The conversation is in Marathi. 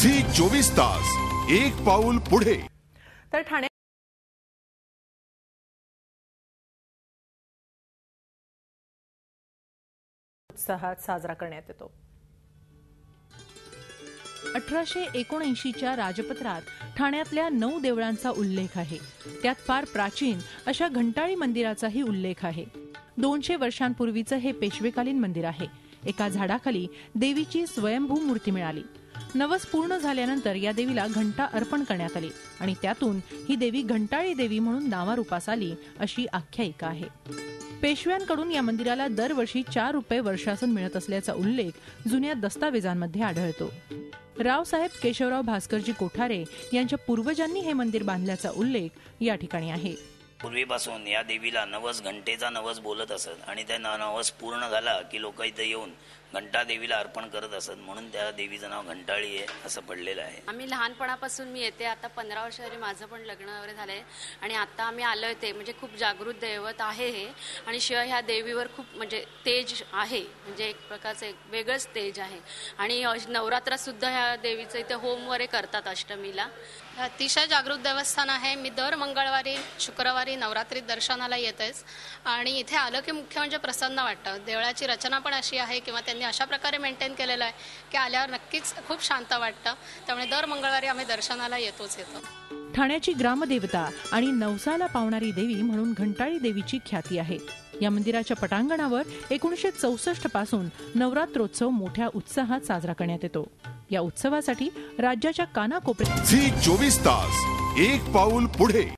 झी 24 तास, एक पाऊल पुढे। तर ठाणे उत्साहात साजरा करण्यात येतो। 1879च्या राजपत्रात ठाण्यातल्या 9 देवळांचा उल्लेख आहे। त्यात फार प्राचीन अशा घंटाळी मंदिराचाही उल्लेख आहे। 200 वर्षांपूर्वीचं हे पेशवेकालीन मंदिर आहे। एका झाडाखाली देवीची स्वयंभू मूर्ती मिळाली। नवस पूर्ण झाल्यानंतर या देवीला घंटा अर्पण करण्यात आली आणि त्यातून ही देवी घंटाळी देवी म्हणून नावारूपास आली अशी आख्यायिका आहे। पेशव्यांकडून या मंदिराला दरवर्षी 4 रुपये वर्षासन मिळत असल्याचा उल्लेख जुन्या दस्तावेजांमध्ये आढळतो। रावसाहेब केशवराव भास्करजी कोठारे यांच्या पूर्वजांनी हे मंदिर बांधल्याचा उल्लेख या ठिकाणी आहे। पूर्वीपासून या देवीला नवस घंटेचा नवस बोलत असत आणि त्या नवस पूर्ण झाला की लोक इथे येऊन घंटा देवीला अर्पण करत असत, म्हणून त्या देवीचं नाव घंटाळी आहे असं पडलेलं आहे। आम्ही लहानपणापासून मी येते, आता 15 वर्ष झाली माझं पण लग्न वगैरे झालंय आणि आता आम्ही आलोय ते म्हणजे खूप जागृत दैवत आहे हे आणि शिवाय ह्या देवीवर खूप म्हणजे तेज आहे, म्हणजे एक प्रकारचं एक वेगळंच तेज आहे आणि नवरात्रात सुद्धा ह्या देवीचं इथे होम वगैरे करतात अष्टमीला। अतिशय जागृत देवस्थान आहे। मी दर मंगळवारी शुक्रवारी नवरात्रीत दर्शनाला येतेच आणि इथे आलं की मुख्य म्हणजे प्रसन्न वाटतं। देवळाची रचना पण अशी आहे किंवा त्यांनी अशा प्रकारे मेंटेन केलेलं आहे की आल्यावर नक्कीच खूप शांत वाटतं, त्यामुळे दर मंगळवारी आम्ही दर्शनाला येतो। ठाण्याची ग्रामदेवता आणि नवसाला पावणारी देवी म्हणून घंटाळी देवीची ख्याती आहे। या मंदिराच्या पटांगणावर 1964 पासून नवरात्रोत्सव मोठ्या उत्साहात साजरा करण्यात येतो। या उत्सवासाठी राज्याच्या कानाकोपऱ्यात झी 24 तास, एक पाऊल पुढे।